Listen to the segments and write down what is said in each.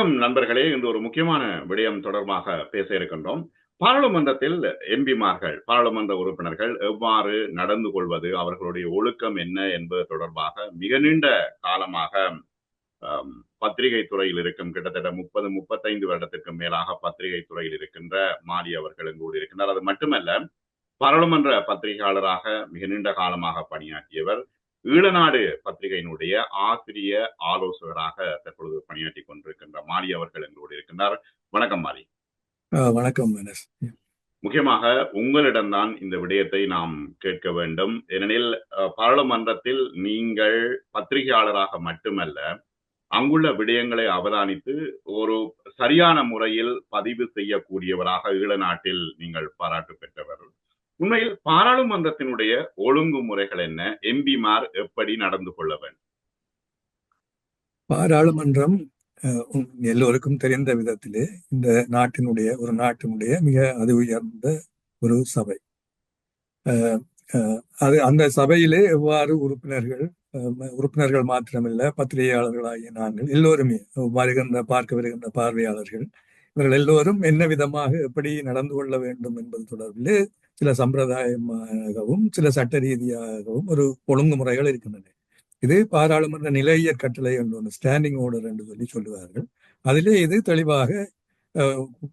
வணக்கம் நண்பர்களே. இன்று ஒரு முக்கியமான விடயம் தொடர்பாக பேச இருக்கின்றோம். பாராளுமன்றத்தில் எம்பிமார்கள், பாராளுமன்ற உறுப்பினர்கள் எவ்வாறு நடந்து கொள்வது, அவர்களுடைய ஒழுக்கம் என்ன என்பது தொடர்பாக மிக நீண்ட காலமாக பத்திரிகை துறையில் இருக்கும் கிட்டத்தட்ட 30-35 வருடத்திற்கு மேலாக பத்திரிகை துறையில் இருக்கின்ற மாலி அவர்கள் எங்களோடு இருக்கின்றார். அது மட்டுமல்ல, பாராளுமன்ற பத்திரிகையாளராக மிக நீண்ட காலமாக பணியாற்றியவர். ஈழநாடு பத்திரிகையினுடைய ஆசிரிய ஆலோசகராக தற்பொழுது பணியாற்றி கொண்டிருக்கின்ற மாலி அவர்கள் எங்களோடு இருக்கின்றார். வணக்கம் மாலி. வணக்கம். முக்கியமாக உங்களிடம்தான் இந்த விடயத்தை நாம் கேட்க வேண்டும். ஏனெனில் பாராளுமன்றத்தில் நீங்கள் பத்திரிகையாளராக மட்டுமல்ல, அங்குள்ள விடயங்களை அவதானித்து ஒரு சரியான முறையில் பதிவு செய்யக்கூடியவராக ஈழநாட்டில் நீங்கள் பாராட்டு பெற்றவர். உண்மையில் பாராளுமன்றத்தினுடைய ஒழுங்குமுறைகள் என்ன? எம்பிமார் எப்படி நடந்து கொள்ள வேண்டும்? பாராளுமன்றம் எல்லோருக்கும் தெரிந்த விதத்திலே இந்த நாட்டினுடைய மிக அது உயர்ந்த ஒரு சபை. அந்த சபையிலே எவ்வாறு உறுப்பினர்கள் மாத்திரமில்ல, பத்திரிகையாளர்களாகிய நாங்கள் எல்லோருமே பார்க்க வருகின்ற பார்வையாளர்கள், இவர்கள் எல்லோரும் என்ன விதமாக எப்படி நடந்து கொள்ள வேண்டும் என்பது தொடர்பிலே சில சம்பிரதாயமாகவும் சில சட்ட ரீதியாகவும் ஒரு ஒழுங்குமுறைகள் இருக்கின்றன. இது பாராளுமன்ற நிலையியற் கட்டளை என்று ஸ்டாண்டிங் ஆர்டர் என்று சொல்லி சொல்லுவார்கள். அதிலே இது தெளிவாக,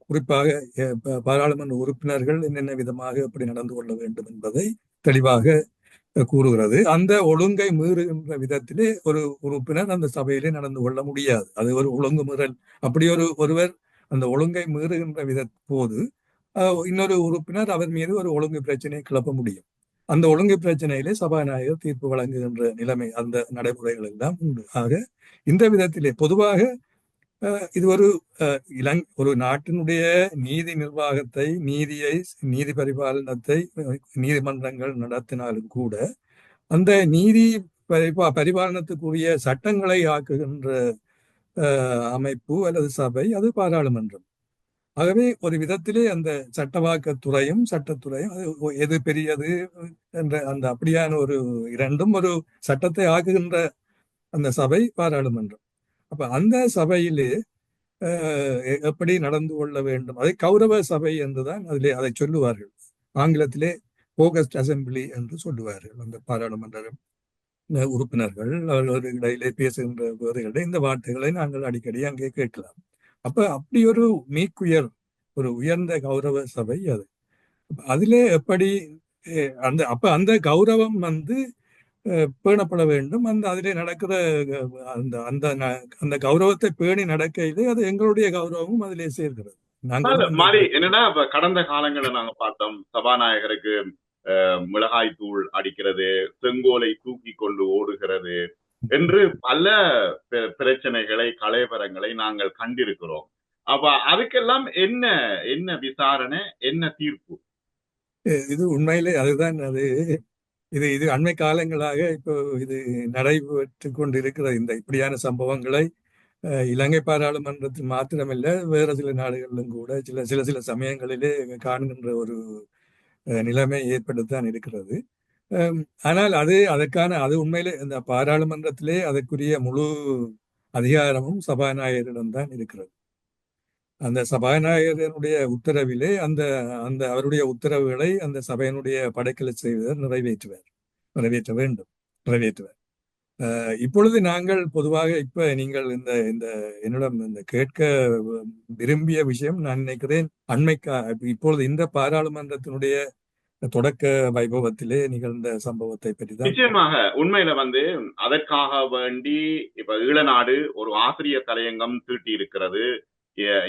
குறிப்பாக பாராளுமன்ற உறுப்பினர்கள் என்னென்ன விதமாக எப்படி நடந்து கொள்ள வேண்டும் என்பதை தெளிவாக கூறுகிறது. அந்த ஒழுங்கை மீறுகின்ற விதத்திலே ஒரு உறுப்பினர் அந்த சபையிலே நடந்து கொள்ள முடியாது. அது ஒரு ஒழுங்குமுறல். அப்படி ஒருவர் அந்த ஒழுங்கை மீறுகின்ற போது இன்னொரு உறுப்பினர் அவர் மீது ஒரு ஒழுங்கு பிரச்சனையை கிளப்ப முடியும். அந்த ஒழுங்கு பிரச்சனையிலே சபாநாயகர் தீர்ப்பு வழங்குகின்ற நிலைமை, அந்த நடைமுறைகள் எல்லாம் உண்டு. ஆக இந்த விதத்திலே பொதுவாக இது ஒரு நாட்டினுடைய நீதி நிர்வாகத்தை, நீதி பரிபாலனத்தை நீதிமன்றங்கள் நடத்தினாலும் கூட அந்த நீதி பரிபாலனத்துக்குரிய சட்டங்களை ஆக்குகின்ற அமைப்பு அல்லது சபை அது பாராளுமன்றம். ஆகவே ஒரு விதத்திலே அந்த சட்டவாக்கத்துறையும் சட்டத்துறையும் எது பெரியது என்ற அந்த அப்படியான ஒரு இரண்டும் ஒரு சட்டத்தை ஆக்குகின்ற அந்த சபை பாராளுமன்றம். அப்ப அந்த சபையிலே எப்படி நடந்து கொள்ள வேண்டும், அதை கௌரவ சபை என்றுதான் அதை சொல்லுவார்கள். ஆங்கிலத்திலே போகஸ்ட் அசம்பிளி என்று சொல்லுவார்கள். அந்த பாராளுமன்ற உறுப்பினர்கள் அவர்கள் இடையிலே பேசுகின்ற போதுகளை இந்த வார்த்தைகளை நாங்கள் அடிக்கடி அங்கே கேட்கலாம். அப்ப அப்படி ஒரு ஒரு உயர்ந்த கௌரவ சபை அது. அதிலே எப்படி அந்த கௌரவம் பேணப்பட வேண்டும். அதிலே நடக்கிற அந்த கௌரவத்தை பேணி நடக்கையிலே அது எங்களுடைய கௌரவமும் அதிலே சேர்க்கிறது. என்னன்னா, கடந்த காலங்களை நாங்க பார்த்தோம், சபாநாயகருக்கு மிளகாய் தூள் அடிக்கிறது, செங்கோலை தூக்கி கொண்டு ஓடுகிறது என்று பல பிரச்சனைகளை, கலைவரங்களை நாங்கள் கண்டிருக்கிறோம். அப்ப அதுக்கெல்லாம் என்ன விசாரணை, என்ன தீர்ப்பு? இது உண்மையிலே அதுதான். இது அண்மை காலங்களாக இப்போ இது நடைபெற்று கொண்டிருக்கிற இந்த இப்படியான சம்பவங்களை இலங்கை பாராளுமன்றத்தில் மாத்திரமில்ல, வேறு சில நாடுகளிலும் கூட சில சமயங்களிலே காண்கின்ற ஒரு நிலைமை ஏற்பட்டுத்தான் இருக்கிறது. ஆனால் அது உண்மையிலே இந்த பாராளுமன்றத்திலே அதற்குரிய முழு அதிகாரமும் சபாநாயகரிடம்தான் இருக்கிறது. அந்த சபாநாயகருடைய உத்தரவிலே அவருடைய உத்தரவுகளை அந்த சபையினுடைய படைக்கலை செய்வதர் நிறைவேற்ற வேண்டும். இப்பொழுது நாங்கள் பொதுவாக நீங்கள் இந்த என்னிடம் இந்த கேட்க விரும்பிய விஷயம், நான் நினைக்கிறேன் இப்பொழுது இந்த பாராளுமன்றத்தினுடைய தொடக்க வைபவத்திலே நிகழ்ந்த சம்பவத்தை பற்றி தான். நிச்சயமாக உண்மையில அதற்காக வேண்டி இப்ப ஈழநாடு ஒரு ஆசிரியர் தலையங்கம் தீட்டி இருக்கிறது.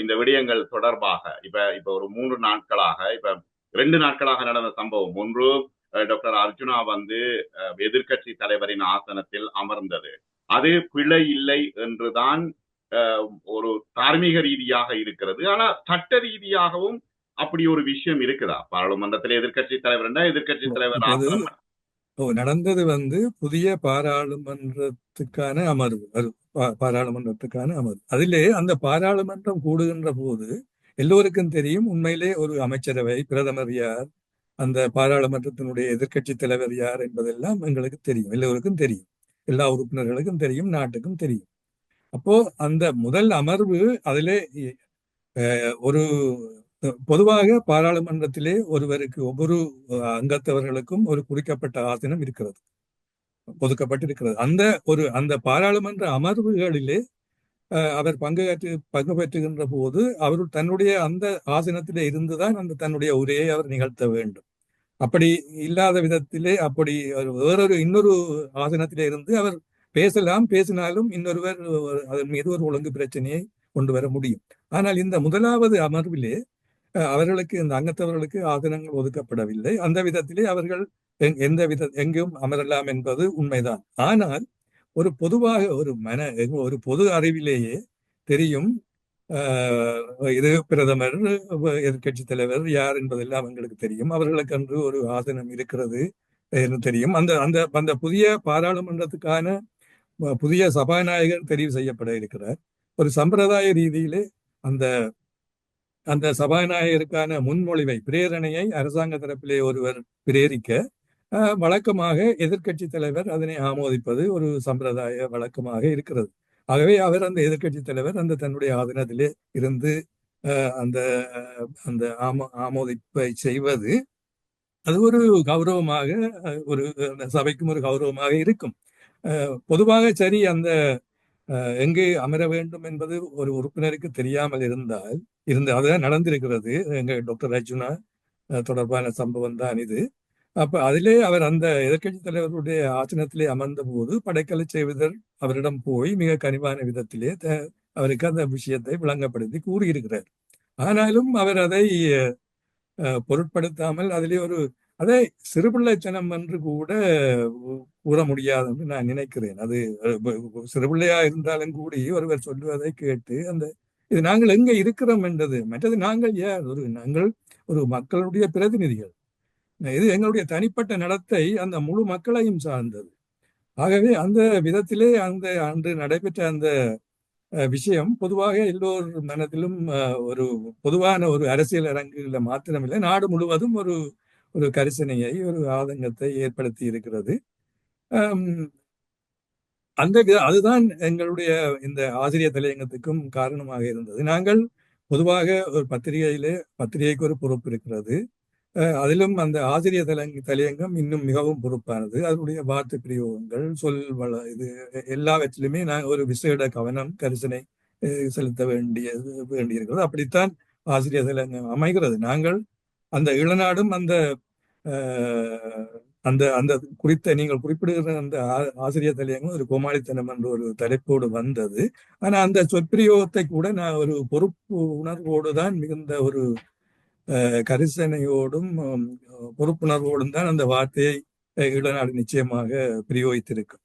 இந்த விடயங்கள் தொடர்பாக இப்ப ஒரு 3 நாட்களாக, இப்ப 2 நாட்களாக நடந்த சம்பவம். ஒன்று, டாக்டர் அர்ஜுனா எதிர்கட்சி தலைவரின் ஆசனத்தில் அமர்ந்தது. அது பிழை இல்லை என்றுதான் ஒரு தார்மீக ரீதியாக இருக்கிறது. ஆனா சட்ட ரீதியாகவும் அப்படி ஒரு விஷயம் இருக்குதா? பாராளுமன்றத்தில் எதிர்கட்சி தலைவர் நடந்தது புதிய பாராளுமன்றத்துக்கான அமர்வு. அதிலே அந்த பாராளுமன்றம் கூடுகின்ற போது எல்லோருக்கும் தெரியும், உண்மையிலே ஒரு அமைச்சரவை, பிரதமர் யார், அந்த பாராளுமன்றத்தினுடைய எதிர்கட்சி தலைவர் யார் என்பதெல்லாம் எங்களுக்கு தெரியும், எல்லோருக்கும் தெரியும், எல்லா உறுப்பினர்களுக்கும் தெரியும், நாட்டுக்கும் தெரியும். அப்போ அந்த முதல் அமர்வு அதிலே ஒரு பொதுவாக பாராளுமன்றத்திலே ஒருவருக்கு ஒவ்வொரு அங்கத்தவர்களுக்கும் ஒரு குறிக்கப்பட்ட ஆசனம் இருக்கிறது, ஒதுக்கப்பட்டிருக்கிறது. அந்த பாராளுமன்ற அமர்வுகளிலே அவர் பங்கு பெற்றுகின்ற போது அவர் தன்னுடைய அந்த ஆசனத்திலே இருந்துதான் அந்த தன்னுடைய உரையை அவர் நிகழ்த்த வேண்டும். அப்படி இல்லாத விதத்திலே அப்படி வேறொரு இன்னொரு ஆசனத்திலே இருந்து அவர் பேசலாம், பேசினாலும் இன்னொருவர் அதன் மீது ஒரு ஒழுங்கு பிரச்சனையை கொண்டு வர முடியும். ஆனால் இந்த முதலாவது அமர்விலே அவர்களுக்கு, இந்த அங்கத்தவர்களுக்கு ஆசனங்கள் ஒதுக்கப்படவில்லை. அந்த விதத்திலே அவர்கள் எங்கும் அமரலாம் என்பது உண்மைதான். ஆனால் ஒரு பொதுவாக ஒரு பொது அறிவிலேயே தெரியும், இது பிரதமர், எதிர்கட்சி தலைவர் யார் என்பதெல்லாம் எங்களுக்கு தெரியும். அவர்களுக்கு அன்று ஒரு ஆசனம் இருக்கிறது என்று தெரியும். அந்த அந்த அந்த புதிய பாராளுமன்றத்துக்கான புதிய சபாநாயகர் தெரிவு செய்யப்பட இருக்கிறார். ஒரு சம்பிரதாய ரீதியிலே அந்த அந்த சபாநாயகருக்கான முன்மொழிவை, பிரேரணையை அரசாங்க தரப்பிலே ஒருவர் பிரேரிக்க வழக்கமாக எதிர்கட்சி தலைவர் அதனை ஆமோதிப்பது ஒரு சம்பிரதாய வழக்கமாக இருக்கிறது. ஆகவே அவர், அந்த எதிர்கட்சி தலைவர், அந்த தன்னுடைய ஆதனத்திலே இருந்து அந்த அந்த ஆமோதிப்பை செய்வது அது ஒரு கௌரவமாக, ஒரு சபைக்கும் ஒரு கௌரவமாக இருக்கும். பொதுவாக சரி, அந்த எங்கே அமர வேண்டும் என்பது ஒரு உறுப்பினருக்கு தெரியாமல் அதுதான் நடந்திருக்கிறது. எங்க டாக்டர் அர்ஜுனா தொடர்பான சம்பவம் தான் இது. அப்ப அதிலே அவர் அந்த எதிர்கட்சி தலைவருடைய ஆசனத்திலே அமர்ந்த போது படைக்கலை செய்வதர் அவரிடம் போய் மிக கனிவான விதத்திலே அவருக்கு அந்த விஷயத்தை விளங்கப்படுத்தி கூறியிருக்கிறார். ஆனாலும் அவர் அதை பொருட்படுத்தாமல் அதிலே அதை சிறுபிள்ளைத்தனம் என்று கூட கூற முடியாது என்று நான் நினைக்கிறேன். அது சிறுபிள்ளையா இருந்தாலும் கூடி ஒருவர் சொல்லுவதை கேட்டு இது நாங்கள் எங்க இருக்கிறோம் என்றது, மற்றது நாங்கள் நாங்கள் ஒரு மக்களுடைய பிரதிநிதிகள். இது எங்களுடைய தனிப்பட்ட நடத்தை அந்த முழு மக்களையும் சார்ந்தது. ஆகவே அந்த விதத்திலே அன்று நடைபெற்ற அந்த விஷயம் பொதுவாக எல்லோர் மனத்திலும் ஒரு பொதுவான ஒரு அரசியல் அரங்குல மாத்திரமில்லை, நாடு முழுவதும் ஒரு ஒரு கரிசனையை, ஒரு ஆதங்கத்தை ஏற்படுத்தி இருக்கிறது. அதுதான் எங்களுடைய இந்த ஆசிரியர் தலையங்கத்துக்கும் காரணமாக இருந்தது. நாங்கள் பொதுவாக ஒரு பத்திரிகைக்கு ஒரு பொறுப்பு இருக்கிறது. அதிலும் அந்த ஆசிரியர் தலையங்கம் இன்னும் மிகவும் பொறுப்பானது. அதனுடைய வார்த்தை பிரயோகங்கள், இது எல்லாவற்றிலுமே நாங்கள் ஒரு விசேட கவனம், கரிசனை செலுத்த வேண்டியிருக்கிறது. அப்படித்தான் ஆசிரியர் தலையங்கம் அமைகிறது. நாங்கள் அந்த இளநாடும் அந்த அந்த அந்த குறித்த நீங்கள் குறிப்பிடுகிற அந்த ஆசிரியர் தலையங்கம் ஒரு கோமாளித்தனம் என்ற ஒரு தலைப்போடு வந்தது. ஆனா அந்த சொற்பிரயோகத்தை கூட நான் ஒரு பொறுப்பு உணர்வோடு தான், மிகுந்த ஒரு கரிசனையோடும் பொறுப்புணர்வோடும் தான் அந்த வார்த்தையை இளநாடு நிச்சயமாக பிரயோகித்திருக்கும்.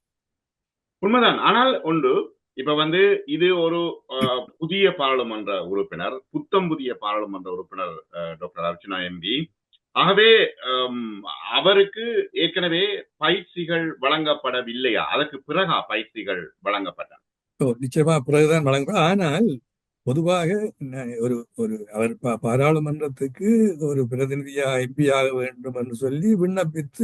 உண்மைதான். ஆனால் ஒன்று, இப்ப இது ஒரு புதிய பாராளுமன்ற உறுப்பினர், புத்தம் புதிய பாராளுமன்ற உறுப்பினர் டாக்டர் அர்ச்சுனா எம்பி. ஆகவே அவருக்கு ஏற்கனவே பயிற்சிகள் வழங்கப்படவில்லையா? அதற்கு பிறகா பயிற்சிகள் வழங்கப்பட்டன? நிச்சயமா பிறகுதான் வழங்கப்படும். ஆனால் பொதுவாக அவர் பாராளுமன்றத்துக்கு ஒரு பிரதிநிதியா எம்பி ஆக வேண்டும் என்று சொல்லி விண்ணப்பித்து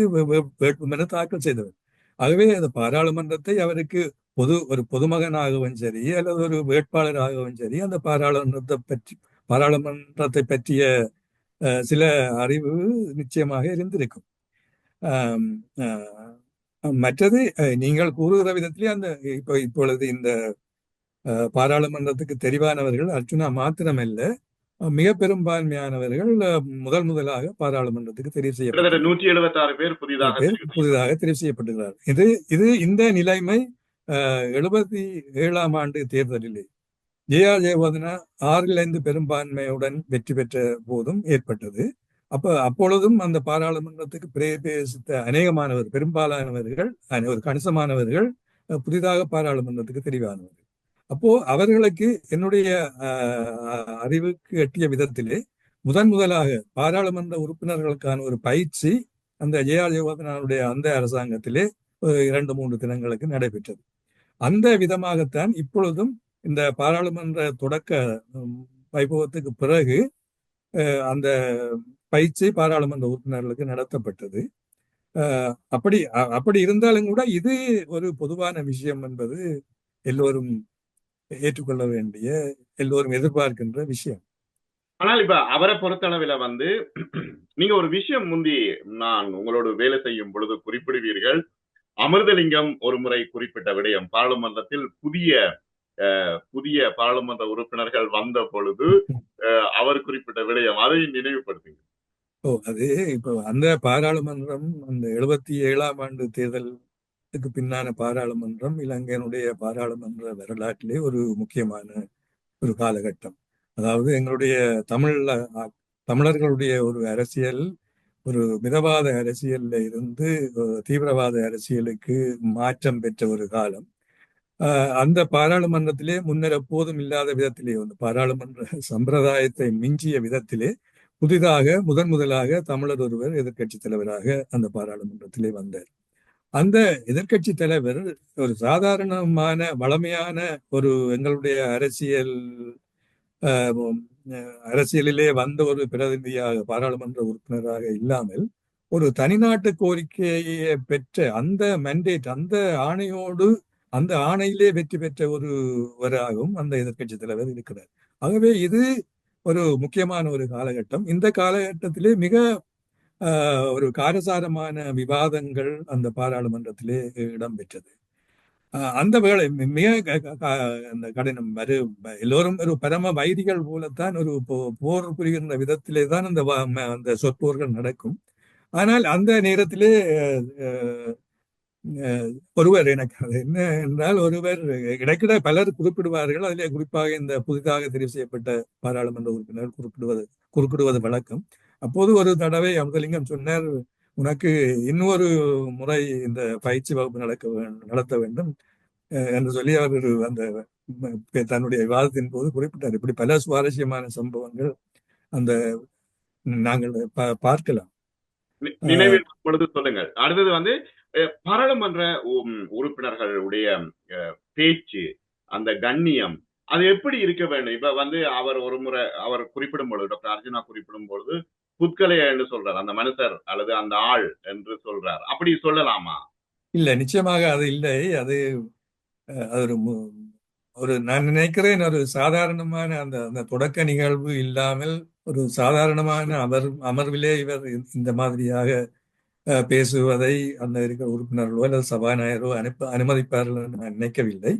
வேட்புமனு தாக்கல் செய்தவர். ஆகவே அந்த பாராளுமன்றத்தை அவருக்கு ஒரு பொதுமகனாகவும் சரி அல்லது ஒரு வேட்பாளராகவும் சரி அந்த பாராளுமன்றத்தை பற்றிய சில அறிவு நிச்சயமாக இருந்திருக்கும். மற்றது நீங்கள் கூறுகிற விதத்திலே இப்பொழுது இந்த பாராளுமன்றத்துக்கு தெரிவானவர்கள் அர்ச்சுனா மாத்திரமல்ல, மிக பெரும்பான்மையானவர்கள் முதலாக பாராளுமன்றத்துக்கு தெரிவு செய்யப்பட்டார். 176 பேர் புதிதாக தெரிவு செய்யப்பட்டுகிறார். இது இந்த நிலைமை 77ஆம் ஆண்டு தேர்தலிலே ஜே.ஆர். ஜெயவர்தனா 6-5 பெரும்பான்மையுடன் வெற்றி பெற்ற போதும் ஏற்பட்டது. அப்பொழுதும் அந்த பாராளுமன்றத்துக்கு பிரவேசித்த அநேகமானவர், பெரும்பாலானவர்கள், ஒரு கணிசமானவர்கள் புதிதாக பாராளுமன்றத்துக்கு தெரிவானவர்கள். அப்போ அவர்களுக்கு என்னுடைய அறிவுக்கு எட்டிய விதத்திலே முதலாக பாராளுமன்ற உறுப்பினர்களுக்கான ஒரு பயிற்சி அந்த ஜே.ஆர். ஜெயவர்தனாவுடைய அந்த அரசாங்கத்திலே 2-3 தினங்களுக்கு நடைபெற்றது. அந்த விதமாகத்தான் இப்பொழுதும் இந்த பாராளுமன்ற தொடக்க வைபவத்துக்கு பிறகு அந்த பயிற்சி பாராளுமன்ற உறுப்பினர்களுக்கு நடத்தப்பட்டது. அப்படி இருந்தாலும் கூட இது ஒரு பொதுவான விஷயம் என்பது எல்லோரும் ஏற்றுக்கொள்ள வேண்டிய, எல்லோரும் எதிர்பார்க்கின்ற விஷயம். ஆனால் இப்ப அவரை பொறுத்தளவில் நீங்க ஒரு விஷயம் முந்தி நான் உங்களோட வேலை செய்யும் பொழுது குறிப்பிடுவீர்கள். அமிர்தலிங்கம் ஒரு முறை குறிப்பிட்ட விடயம், பாராளுமன்றத்தில் புதிய பாராளுமன்ற உறுப்பினர்கள் வந்த பொழுது அவர் குறிப்பிட்ட விடயம், அதை நினைவுபடுத்துங்க. அது இப்போ அந்த பாராளுமன்றம், அந்த 77ஆம் ஆண்டு தேர்தலுக்கு பின்னான பாராளுமன்றம் இலங்கையினுடைய பாராளுமன்ற வரலாற்றிலே ஒரு முக்கியமான ஒரு காலகட்டம். அதாவது எங்களுடைய தமிழர்களுடைய ஒரு அரசியல், ஒரு மிதவாத அரசியல்ல இருந்து தீவிரவாத அரசியலுக்கு மாற்றம் பெற்ற ஒரு காலம். அந்த பாராளுமன்றத்திலே முன்னர் எப்போதும் இல்லாத விதத்திலே, அந்த பாராளுமன்ற சம்பிரதாயத்தை மிஞ்சிய விதத்திலே புதிதாக முதலாக தமிழர் ஒருவர் எதிர்க்கட்சி தலைவராக அந்த பாராளுமன்றத்திலே வந்தார். அந்த எதிர்க்கட்சி தலைவர் ஒரு சாதாரணமான வளமையான ஒரு எங்களுடைய அரசியலிலே வந்த ஒரு பிரதிநிதியாக, பாராளுமன்ற உறுப்பினராக இல்லாமல், ஒரு தனிநாட்டு கோரிக்கையை பெற்ற அந்த மெண்டேட், அந்த ஆணையோடு, அந்த ஆணையிலே வெற்றி பெற்ற ஒருவராகவும் அந்த எதிர்க்கட்சி தலைவர் இருக்கிறார். ஆகவே இது ஒரு முக்கியமான ஒரு காலகட்டம். இந்த காலகட்டத்திலே மிக ஒரு காரசாரமான விவாதங்கள் அந்த பாராளுமன்றத்திலே இடம்பெற்றது. அந்த வேளை மிக அந்த கடினம் எல்லோரும் ஒரு பரம வைரிகள் போலத்தான் ஒரு போர் புரிகின்ற விதத்திலே தான் அந்த சொற்போர்கள் நடக்கும். ஆனால் அந்த நேரத்திலே ஒருவர், எனக்கு அது என்ன என்றால், ஒருவர் இடைக்கிட பலர் குறிப்பிடுவார்கள். அதிலே குறிப்பாக இந்த புதிதாக தெரிவு செய்யப்பட்ட பாராளுமன்ற உறுப்பினர் குறுக்கிடுவது வழக்கம். அப்போது ஒரு தடவை அமுதலிங்கம் சொன்னார், உனக்கு இன்னொரு முறை இந்த பயிற்சி வகுப்பு நடத்த வேண்டும் என்று சொல்லி அவர் அந்த தன்னுடைய விவாதத்தின் போது குறிப்பிட்டார். இப்படி பல சுவாரஸ்யமான சம்பவங்கள் அந்த நாங்கள் பார்க்கலாம். நினைவில் பொழுது சொல்லுங்கள். அடுத்தது பாராளுமன்ற உறுப்பினர்களுடைய பேச்சு, அந்த கண்ணியம், அது எப்படி இருக்க வேண்டும்? இப்ப அவர் ஒரு முறை அவர் குறிப்பிடும் பொழுது, டாக்டர் அர்ஜுனா குறிப்பிடும் பொழுது புத்கலையா என்று சொல்றார், அந்த மனுஷர் அல்லது அந்த ஆள் என்று சொல்றார். அப்படி சொல்லலாமா? இல்ல, நிச்சயமாக அது இல்லை. அது ஒரு நான் நினைக்கிறேன், ஒரு சாதாரணமான அந்த தொடக்க நிகழ்வு இல்லாமல் ஒரு சாதாரணமான அமர்விலே இவர் இந்த மாதிரியாக பேசுவதை அந்த இருக்கிற உறுப்பினர்களோ அல்லது சபாநாயகரோ அனுமதிப்பார்கள் என்று நான் நினைக்கவில்லை.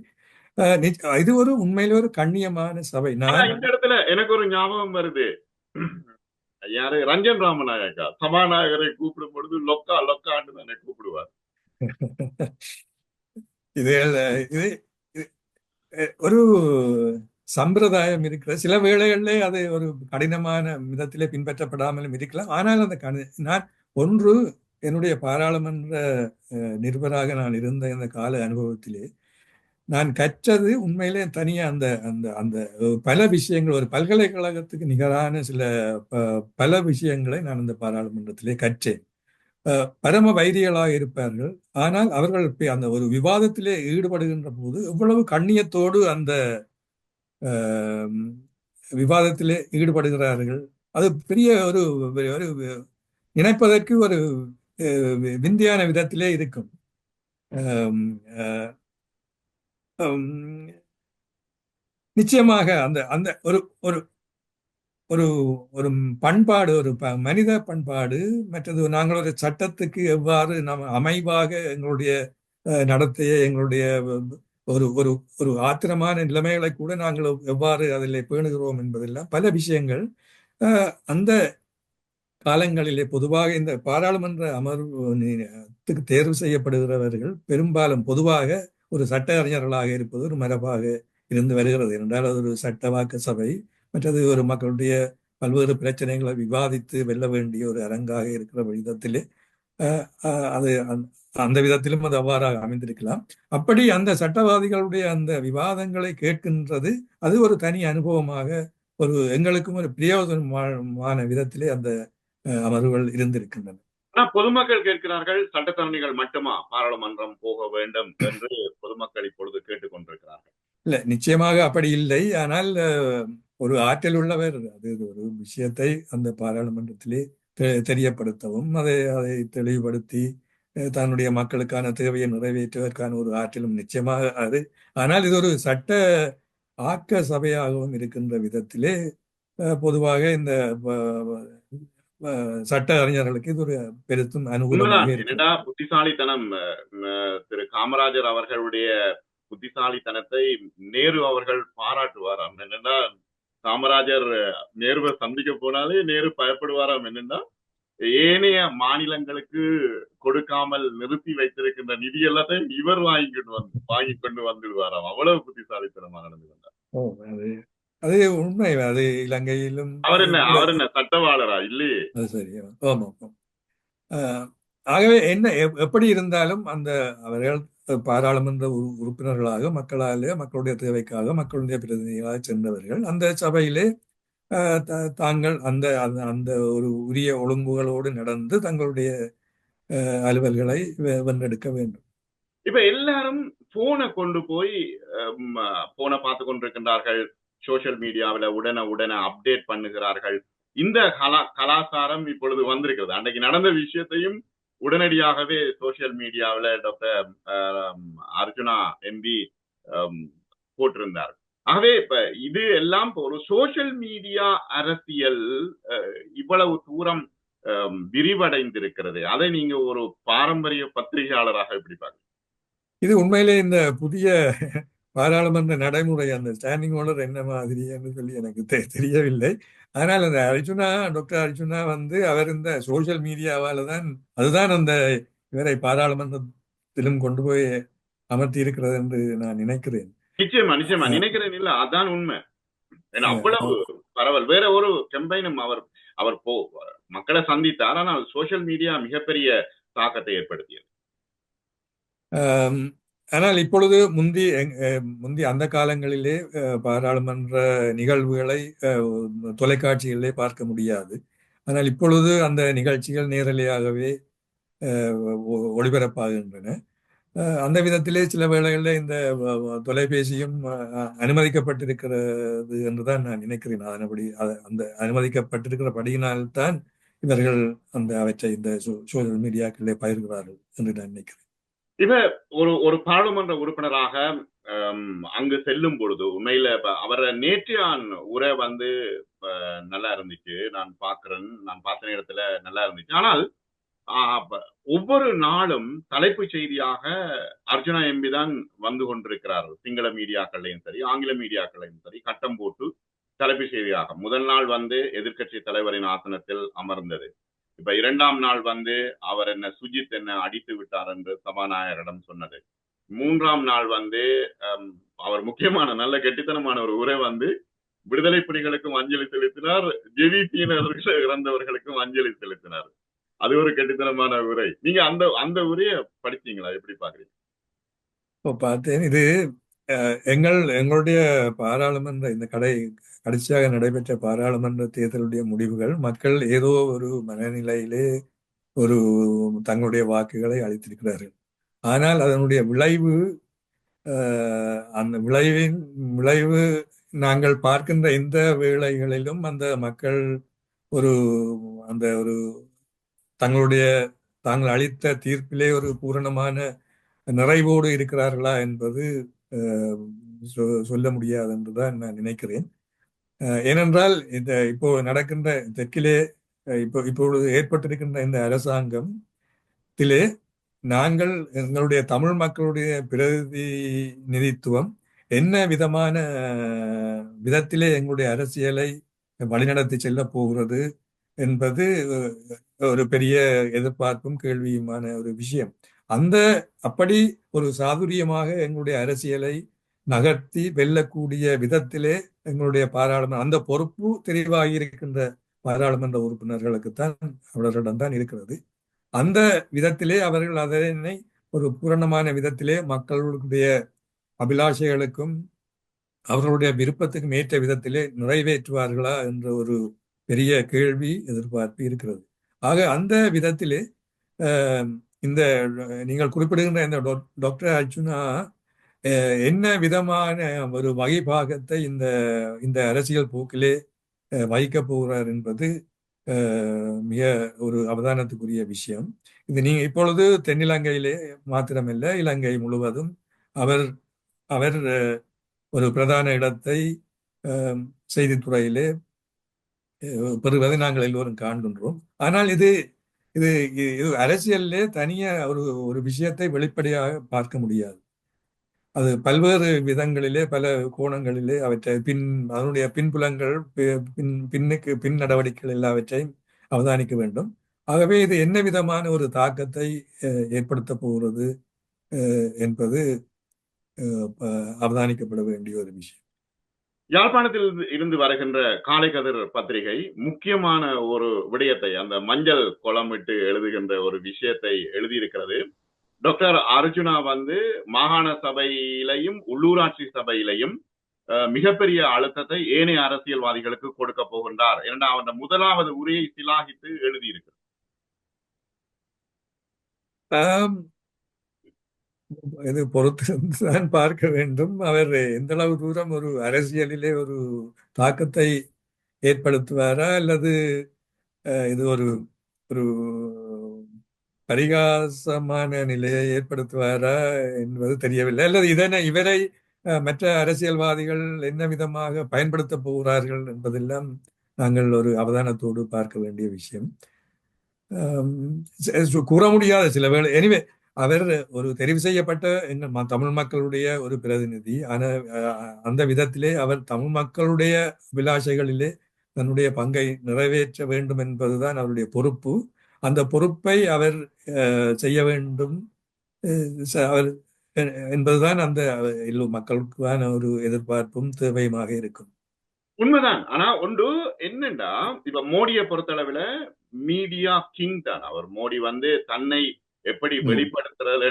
இது ஒரு உண்மையில ஒரு கண்ணியமான சபை. நான் இந்த இடத்துல எனக்கு ஒரு ஞாபகம் வருது. யாரு, ரஞ்சன் ராமநாயக்கா சபாநாயகரை கூப்பிடும் பொழுது லொக்கா லொக்கான்னு தானே கூப்பிடுவார். இது ஒரு சம்பிரதாயம் இருக்கிற சில வேளைகளிலே அது ஒரு கடினமான விதத்திலே பின்பற்றப்படாமலும் இருக்கலாம். ஆனால் நான் என்னுடைய பாராளுமன்ற நிருபராக நான் இருந்த இந்த கால அனுபவத்திலே நான் கற்றது உண்மையிலே தனியா அந்த அந்த அந்த பல விஷயங்கள், ஒரு பல்கலைக்கழகத்துக்கு நிகரான பல விஷயங்களை நான் இந்த பாராளுமன்றத்திலே கற்றேன். பரம வைரிகளாக இருப்பார்கள். ஆனால் அவர்கள் அந்த ஒரு விவாதத்திலே ஈடுபடுகின்ற போது எவ்வளவு கண்ணியத்தோடு அந்த விவாதத்திலே ஈடுபடுகிறார்கள். அது பெரிய ஒரு நினைப்பதற்கு ஒரு விந்தியான விதத்திலே இருக்கும். நிச்சயமாக அந்த அந்த ஒரு ஒரு ஒரு ஒரு பண்பாடு, ஒரு மனித பண்பாடு. மற்றது, நாங்கள் ஒரு சட்டத்துக்கு எவ்வாறு நாம் அமைவாக எங்களுடைய நடத்தையை, எங்களுடைய ஒரு ஒரு ஒரு ஆத்திரமான நிலைமைகளை கூட நாங்கள் எவ்வாறு அதில் பேணுகிறோம் என்பதெல்லாம் பல விஷயங்கள் அந்த காலங்களிலே பொதுவாக இந்த பாராளுமன்ற அமர்வுக்கு தேர்வு செய்யப்படுகிறவர்கள் பெரும்பாலும் பொதுவாக ஒரு சட்ட அறிஞர்களாக இருப்பது ஒரு மரபாக இருந்து வருகிறது. என்றால் அது ஒரு சட்டவாக்க சபை, மற்றது ஒரு மக்களுடைய பல்வேறு பிரச்சனைகளை விவாதித்து வெல்ல வேண்டிய ஒரு அரங்காக இருக்கிற விதத்திலே அது அந்த விதத்திலும் அது அவ்வாறாக அமைந்திருக்கலாம். அப்படி அந்த சட்டவாதிகளுடைய அந்த விவாதங்களை கேட்கின்றது அது ஒரு தனி அனுபவமாக எங்களுக்கும் ஒரு பிரயோஜனமான விதத்திலே அந்த அமர்வுகள் இருந்திருக்கின்றன. பொதுமக்கள் கேட்கிறார்கள், சட்டத்தரணிகள் மட்டுமா பாராளுமன்றம் போக வேண்டும் என்று பொதுமக்கள் இப்பொழுது கேட்டுக்கொண்டிருக்கிறார்கள். இல்ல, நிச்சயமாக அப்படி இல்லை. ஆனால் ஒரு ஆற்றல் உள்ளவர் அது ஒரு விஷயத்தை அந்த பாராளுமன்றத்திலே தெரியப்படுத்தவும், அதை தெளிவுபடுத்தி தன்னுடைய மக்களுக்கான தேவையை நிறைவேற்றுவதற்கான ஒரு ஆற்றலும் நிச்சயமாக அது. ஆனால் இது ஒரு சட்ட ஆக்க சபையாகவும் இருக்கின்ற விதத்திலே பொதுவாக இந்த சட்ட அறிஞர்களுக்கு இது ஒரு பெருத்தும் அனுகூலமாக உண்மைதான். இருக்கிறது. என்னடா புத்திசாலித்தனம் திரு காமராஜர் அவர்களுடைய புத்திசாலித்தனத்தை நேரு அவர்கள் பாராட்டுவாராம். என்னன்னா காமராஜர் நேருவை சந்திக்க போனாலே நேரு பயப்படுவாராம். என்னன்னா ஏனைய மாநிலங்களுக்கு கொடுக்காமல் நிறுத்தி வைத்திருக்கின்ற நிதி எல்லாத்தையும் இவர் வாங்கி கொண்டு வந்துடுவாராம். அவ்வளவு புத்திசாலித்தனமாக நடந்து கொண்டார். அது அது உண்மை. அது இலங்கையிலும் அவர் கூட என்ன சட்டவாளரா இல்லையே? அது சரி. ஆமாம். ஆகவே என்ன எப்படி இருந்தாலும் அந்த அவர்கள் பாராளுமன்ற உறுப்பினர்களாக மக்களுடைய தேவைக்காக மக்களுடைய பிரதிநிதிகளாக சென்றவர்கள் அந்த சபையிலே தாங்கள் அந்த அந்த ஒரு உரிய ஒழுங்குகளோடு நடந்து தங்களுடைய அலுவல்களை வென்றெடுக்க வேண்டும். இப்ப எல்லாரும் போனை கொண்டு போய் போனை பார்த்து கொண்டிருக்கின்றார்கள். சோசியல் மீடியாவில் உடனே அப்டேட் பண்ணுகிறார்கள். இந்த கலாச்சாரம் இப்பொழுது வந்திருக்கிறது. அன்றைக்கு நடந்த விஷயத்தையும் உடனடியாகவே சோசியல் மீடியாவில் டாக்டர் அர்ஜுனா எம்பி போட்டிருந்தார். ஆகவே இப்ப இது எல்லாம் ஒரு சோசியல் மீடியா அரசியல் இவ்வளவு தூரம் விரிவடைந்திருக்கிறது. அதை நீங்க ஒரு பாரம்பரிய பத்திரிகையாளராக எப்படி பாருங்க? இது உண்மையிலே இந்த புதிய பாராளுமன்ற நடைமுறை அந்த ஸ்டாண்டிங் ஆர்டர் என்ன மாதிரி என்று சொல்லி எனக்கு தெரியவில்லை. ஆனால் அந்த டாக்டர் அர்ஜுனா அவர் இந்த சோசியல் மீடியாவால தான் அதுதான் அந்த இவரை பாராளுமன்றத்திலும் கொண்டு போய் அமர்த்தி இருக்கிறது என்று நான் நினைக்கிறேன். நிச்சயமா நினைக்கிறேன். இல்ல அதான் உண்மை. அவ்வளவு பரவல். வேற ஒரு கம்பெயினும் அவர் மக்களை சந்தித்தார். ஆனால் சோசியல் மீடியா மிகப்பெரிய தாக்கத்தை ஏற்படுத்தியது. ஆனால் இப்பொழுது முந்தி அந்த காலங்களிலே பாராளுமன்ற நிகழ்வுகளை தொலைக்காட்சிகளிலே பார்க்க முடியாது. ஆனால் இப்பொழுது அந்த நிகழ்ச்சிகள் நேரலையாகவே ஒளிபரப்பாகின்றன. அந்த விதத்திலே சில வேளைகளில் இந்த தொலைபேசியும் அனுமதிக்கப்பட்டிருக்கிறது என்றுதான் நான் நினைக்கிறேன். அதன்படி அந்த அனுமதிக்கப்பட்டிருக்கிறபடியினால்தான் இவர்கள் அவற்றை இந்த சோசியல் மீடியாக்களிலே பகிர்கிறார்கள் என்று நான் நினைக்கிறேன். ஒரு பாராளுமன்ற உறுப்பினராக அங்கு செல்லும் பொழுது உண்மையில அவரை நேற்றையான் உரை நல்லா இருந்துச்சு. நான் பார்த்த நேரத்துல நல்லா இருந்துச்சு. ஆனால் ஒவ்வொரு நாளும் தலைப்பு செய்தியாக அர்ஜுனா எம்பி தான் வந்து கொண்டிருக்கிறார். சிங்கள மீடியாக்கள்லையும் சரி, ஆங்கில மீடியாக்கள்லையும் சரி, கட்டம் போட்டு தலைப்பு செய்தியாக. முதல் நாள் எதிர்கட்சி தலைவரின் ஆசனத்தில் அமர்ந்தது. இப்ப இரண்டாம் நாள் அவர் சுஜித் என்ன அடித்து விட்டார் என்று சபாநாயகரிடம் சொன்னது. மூன்றாம் நாள் அவர் முக்கியமான நல்ல கெட்டித்தனமான ஒரு உரை விடுதலை புலிகளுக்கும் அஞ்சலி செலுத்தினார், ஜெவிபியினர்கள் இறந்தவர்களுக்கும் அஞ்சலி செலுத்தினார். அது ஒரு கெட்டித்தனமான உரை. நீங்க அந்த உரைய படிச்சீங்களா? எப்படி பாக்குறீங்க? பார்த்தேன். இது எங்களுடைய பாராளுமன்ற இந்த கடைசியாக நடைபெற்ற பாராளுமன்ற தேர்தலுடைய முடிவுகள் மக்கள் ஏதோ ஒரு மனநிலையிலே ஒரு தங்களுடைய வாக்குகளை அளித்திருக்கிறார்கள். ஆனால் அதனுடைய விளைவு அந்த விளைவு நாங்கள் பார்க்கின்ற எந்த வேளைகளிலும் அந்த மக்கள் ஒரு தாங்கள் அளித்த தீர்ப்பிலே ஒரு பூரணமான நிறைவோடு இருக்கிறார்களா என்பது சொல்ல முடியாது என்றுதான் நான் நினைக்கிறேன். ஏனென்றால் இப்போ நடக்கின்ற தெற்கிலே இப்பொழுது ஏற்பட்டிருக்கின்ற இந்த அரசாங்கத்திலே நாங்கள் எங்களுடைய தமிழ் மக்களுடைய பிரதிநிதித்துவம் என்ன விதத்திலே எங்களுடைய அரசியலை வழிநடத்தி செல்ல போகிறது என்பது ஒரு பெரிய எதிர்பார்ப்பும் கேள்வியுமான ஒரு விஷயம். அப்படி ஒரு சாதுரியமாக எங்களுடைய அரசியலை நகர்த்தி வெல்லக்கூடிய விதத்திலே எங்களுடைய பாராளுமன்ற அந்த பொறுப்பு தெரிவாகி இருக்கின்ற பாராளுமன்ற உறுப்பினர்களுக்குத்தான் அவர்களிடம்தான் இருக்கிறது. அந்த விதத்திலே அவர்கள் அதனை ஒரு பூரணமான விதத்திலே மக்களுடைய அபிலாஷைகளுக்கும் அவர்களுடைய விருப்பத்துக்கும் ஏற்ற விதத்திலே நிறைவேற்றுவார்களா என்ற ஒரு பெரிய கேள்வி எதிர்பார்ப்பு இருக்கிறது. ஆக அந்த விதத்திலே இந்த நீங்கள் குறிப்பிடுகின்ற இந்த டாக்டர் அர்ஜுனா என்ன விதமான ஒரு வகைபாகத்தை இந்த அரசியல் போக்கிலே வகிக்கப் போகிறார் என்பது மிக ஒரு அவதானத்துக்குரிய விஷயம். இது நீங்க இப்பொழுது தென்னிலங்கையிலே மாத்திரமல்ல, இலங்கை முழுவதும் அவர் ஒரு பிரதான இடத்தை செய்தித்துறையிலே பெறுவதை நாங்கள் எல்லோரும் காண்கின்றோம். ஆனால் இது இது இது அரசியலிலே தனியா ஒரு ஒரு விஷயத்தை வெளிப்படையாக பார்க்க முடியாது. அது பல்வேறு விதங்களிலே பல கோணங்களிலே அவற்றை அதனுடைய பின்புலங்கள் பின் நடவடிக்கைகள் எல்லாவற்றையும் அவதானிக்க வேண்டும். ஆகவே இது என்ன விதமான ஒரு தாக்கத்தை ஏற்படுத்த போகிறது என்பது அவதானிக்கப்பட வேண்டிய ஒரு விஷயம். யாழ்ப்பாணத்தில் இருந்து வருகின்ற காலை கதிர் பத்திரிகை முக்கியமான ஒரு விடயத்தை, அந்த மஞ்சள் குளமிட்டு எழுதுகின்ற ஒரு விஷயத்தை எழுதியிருக்கிறது. டாக்டர் அர்ஜுனா மாகாண சபையிலையும் உள்ளூராட்சி சபையிலையும் மிகப்பெரிய அழுத்தத்தை ஏனைய அரசியல்வாதிகளுக்கு கொடுக்க போகின்றார். ஏன்னா அவன் முதலாவது உரையை சிலாகித்து எழுதியிருக்கு. இது பொறுத்திருந்துதான் பார்க்க வேண்டும். அவர் எந்த அளவு தூரம் ஒரு அரசியலிலே ஒரு தாக்கத்தை ஏற்படுத்துவாரா, அல்லது இது ஒரு ஒரு பரிகாசமான நிலையை ஏற்படுத்துவாரா என்பது தெரியவில்லை. அல்லது இவரை மற்ற அரசியல்வாதிகள் என்ன விதமாக பயன்படுத்த போகிறார்கள் என்பதெல்லாம் நாங்கள் ஒரு அவதானத்தோடு பார்க்க வேண்டிய விஷயம். கூற முடியாத சில வேளை. எனிவே, அவர் ஒரு தெரிவு செய்யப்பட்ட தமிழ் மக்களுடைய ஒரு பிரதிநிதி. அந்த விதத்திலே அவர் தமிழ் மக்களுடைய அபிலாஷைகளிலே தன்னுடைய பங்கை நிறைவேற்ற வேண்டும் என்பதுதான் அவருடைய பொறுப்பு. அந்த பொறுப்பை அவர் செய்ய வேண்டும் அவர் என்பதுதான் அந்த மக்களுக்கான ஒரு எதிர்பார்ப்பும் தேவையுமாக இருக்கும். உண்மைதான். ஆனா ஒன்று என்னண்டா, இப்ப மோடியை பொறுத்தளவுல மீடியா கிங் தான் அவர். மோடி தன்னை எப்படி வெளிப்படுத்துறது,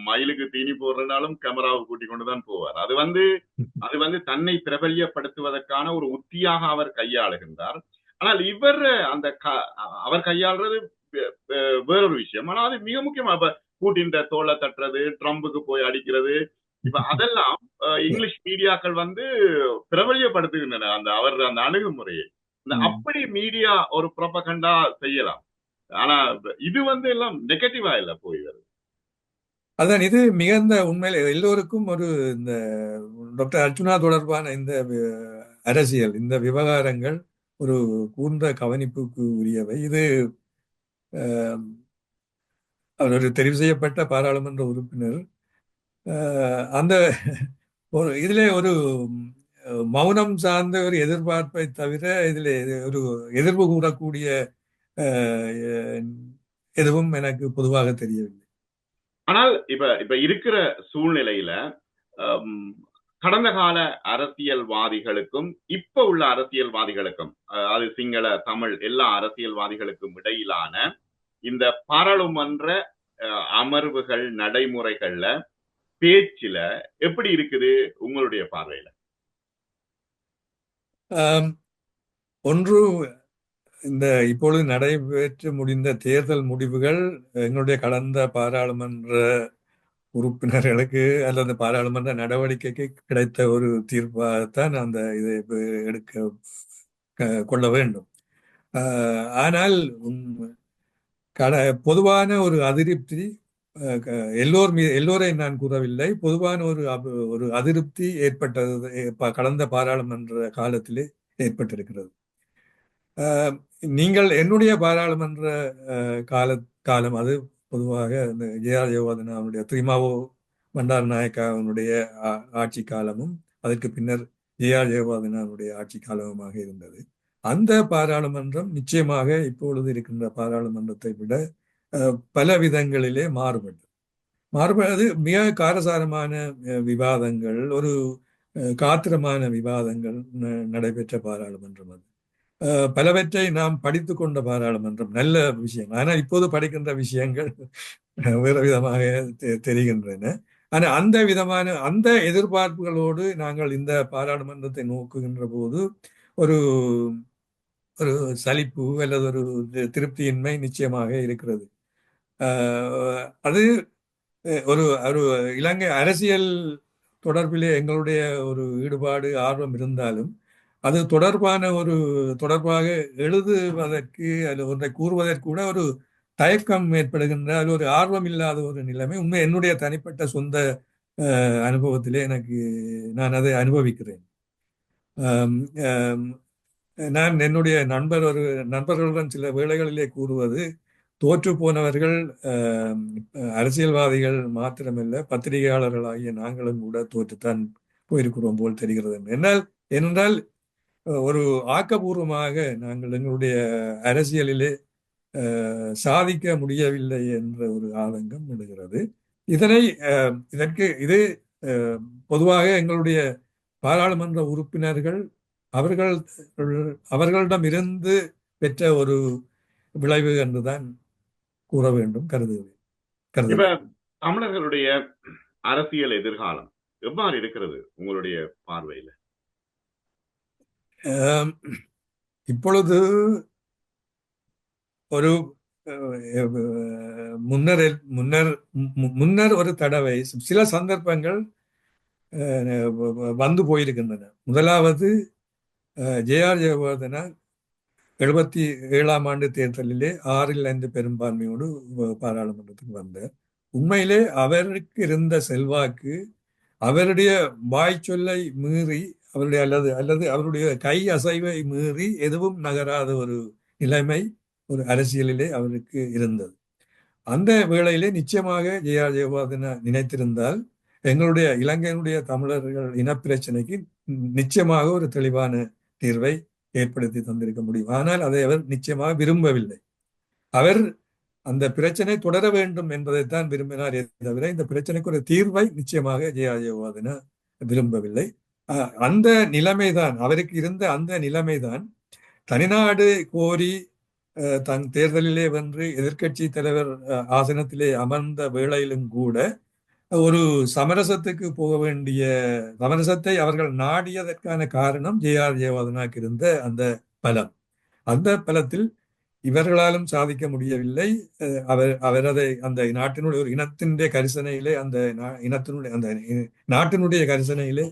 மயிலுக்கு தீனி போடுறதுனாலும் கேமராவை கூட்டி கொண்டுதான் போவார். அது தன்னை பிரபல்யப்படுத்துவதற்கான ஒரு உத்தியாக அவர் கையாளுகின்றார். ஆனால் இவர் அவர் கையாளுறது வேறொரு விஷயம். ஆனா அது மிக முக்கியமா, இப்ப பூட்டின் தோலை தட்டுறது, ட்ரம்புக்கு போய் அடிக்கிறது, இப்ப அதெல்லாம் இங்கிலீஷ் மீடியாக்கள் பிரபல்யப்படுத்துகின்றன அவர் அந்த அணுகுமுறையை. அப்படி மீடியா ஒரு ப்ரொபகண்டா செய்யலாம். ஆனா இது எல்லாம் நெகட்டிவா இல்ல போய் வருது. அதான் இது மிகுந்த உண்மையில எல்லோருக்கும் ஒரு இந்த டாக்டர் அர்ஜுனா தொடர்பான இந்த அரசியல், இந்த விவகாரங்கள் ஒரு கூர்ந்த கவனிப்புக்கு உரியவை. இது அவர் ஒரு தெரிவு செய்யப்பட்ட பாராளுமன்ற உறுப்பினர். அந்த ஒரு இதிலே ஒரு மௌனம் சார்ந்த ஒரு எதிர்பார்ப்பை தவிர இதில் ஒரு எதிர்ப்பு கூறக்கூடிய எதுவும் எனக்கு பொதுவாக தெரியவில்லை. ஆனால் இப்ப இருக்கிற சூழ்நிலையில கடந்த கால அரசியல்வாதிகளுக்கும் இப்ப உள்ள அரசியல்வாதிகளுக்கும், அது சிங்கள தமிழ் எல்லா அரசியல்வாதிகளுக்கும் இடையிலான இந்த பாராளுமன்ற அமர்வுகள் நடைமுறைகள்ல பேச்சுல எப்படி இருக்குது உங்களுடைய பார்வையில? ஒன்று, இந்த இப்பொழுது நடைபெற்று முடிந்த தேர்தல் முடிவுகள் எங்களுடைய கடந்த பாராளுமன்ற உறுப்பினர்களுக்கு அல்லது பாராளுமன்ற நடவடிக்கைக்கு கிடைத்த ஒரு தீர்ப்பாகத்தான் அந்த இதை எடுக்க கொள்ள வேண்டும். ஆனால் பொதுவான ஒரு அதிருப்தி எல்லோரை நான் கூறவில்லை, பொதுவான ஒரு அதிருப்தி ஏற்பட்டது கடந்த பாராளுமன்ற காலத்திலே ஏற்பட்டிருக்கிறது. நீங்கள் என்னுடைய பாராளுமன்ற காலம் அது பொதுவாக இந்த ஜே.ஆர். ஜெயவர்தனாவுடைய திரிமாவோ பண்டார் நாயக்காவுடைய ஆட்சி காலமும் அதற்கு பின்னர் ஜே.ஆர். ஜெயவர்தனாவுடைய ஆட்சி காலமுமாக இருந்தது. அந்த பாராளுமன்றம் நிச்சயமாக இப்பொழுது இருக்கின்ற பாராளுமன்றத்தை விட பல விதங்களிலே மாறுபடுது. மிக காரசாரமான விவாதங்கள், ஒரு காத்திரமான விவாதங்கள் நடைபெற்ற பாராளுமன்றம் அது. பலவற்றை நாம் படித்து கொண்ட பாராளுமன்றம், நல்ல விஷயம். ஆனால் இப்போது படிக்கின்ற விஷயங்கள் வேறு விதமாக தெரிகின்றன. ஆனால் அந்த எதிர்பார்ப்புகளோடு நாங்கள் இந்த பாராளுமன்றத்தை நோக்குகின்ற போது ஒரு ஒரு சலிப்பு அல்லது ஒரு திருப்தியின்மை நிச்சயமாக இருக்கிறது. அது ஒரு இலங்கை அரசியல் தொடர்பிலே எங்களுடைய ஒரு ஈடுபாடு, ஆர்வம் இருந்தாலும் அது தொடர்பாக எழுதுவதற்கு அல்லது ஒன்றை கூறுவதற்கு கூட ஒரு தயக்கம் ஏற்படுகின்ற, அது ஒரு ஆர்வம் இல்லாத ஒரு நிலைமை. என்னுடைய தனிப்பட்ட சொந்த அனுபவத்திலே நான் அதை அனுபவிக்கிறேன். ஆம், ஆம், நான் என்னுடைய நண்பர்களுடன் சில வேளைகளிலே கூறுவது, தோற்று போனவர்கள் அரசியல்வாதிகள் மாத்திரமல்ல, பத்திரிகையாளர்களாகிய நாங்களும் கூட தோற்றுத்தான் போயிருக்கிறோம் போல் தெரிகிறது. ஏனென்றால் ஒரு ஆக்கபூர்வமாக நாங்கள் எங்களுடைய அரசியலிலே சாதிக்க முடியவில்லை என்ற ஒரு ஆதங்கம் விடுகிறது. இதனை இது பொதுவாக எங்களுடைய பாராளுமன்ற உறுப்பினர்கள் அவர்கள் அவர்களிடமிருந்து பெற்ற ஒரு விளைவு என்றுதான் கூற வேண்டும் இப்ப கருதுகிறேன். தமிழர்களுடைய அரசியல் எதிர்காலம் எவ்வாறு இருக்கிறது உங்களுடைய பார்வையில? இப்பொழுது ஒரு முன்னர் முன்னர் முன்னர் ஒரு தடவை சில சந்தர்ப்பங்கள் வந்து போயிருக்கின்றன. முதலாவது ஜே.ஆர். ஜெயவர்தனா 77ஆம் ஆண்டு தேர்தலிலே 6-5 பெரும்பான்மையோடு பாராளுமன்றத்துக்கு வந்தார். உண்மையிலே அவருக்கு இருந்த செல்வாக்கு அவருடைய வாய் சொல்லை மீறி அல்லது அவருடைய கை அசைவை மீறி எதுவும் நகராத ஒரு நிலைமை ஒரு அரசியலிலே அவருக்கு இருந்தது. அந்த வேளையிலே நிச்சயமாக ஜே.ஆர். ஜெயவர்தனா நினைத்திருந்தால் எங்களுடைய இலங்கையினுடைய தமிழர்கள் இனப்பிரச்சனைக்கு நிச்சயமாக ஒரு தெளிவான தீர்வை ஏற்படுத்தி தந்திருக்க முடியும். ஆனால் அதை அவர் நிச்சயமாக விரும்பவில்லை. அவர் அந்த பிரச்சனை தொடர வேண்டும் என்பதைத்தான் விரும்பினாரே தவிர இந்த பிரச்சனைக்கு ஒரு தீர்வை நிச்சயமாக ஜே.ஆர். ஜெயவர்தனா விரும்பவில்லை. அந்த நிலைமைதான் அவருக்கு இருந்த அந்த நிலைமைதான் தனிநாடு கோரி தன் தேர்தலிலே வென்று எதிர்க்கட்சி தலைவர் ஆசனத்திலே அமர்ந்த வேளையிலும் கூட ஒரு சமரசத்துக்கு போக வேண்டிய சமரசத்தை அவர்கள் நாடியதற்கான காரணம் ஜே.ஆர். ஜெயவர்தனாக்கு இருந்த அந்த பலம். அந்த பலத்தில் இவர்களாலும் சாதிக்க முடியவில்லை. அவரதை அந்த நாட்டினுடைய ஒரு இனத்தினுடைய கரிசனையிலே அந்த நாட்டினுடைய கரிசனையிலே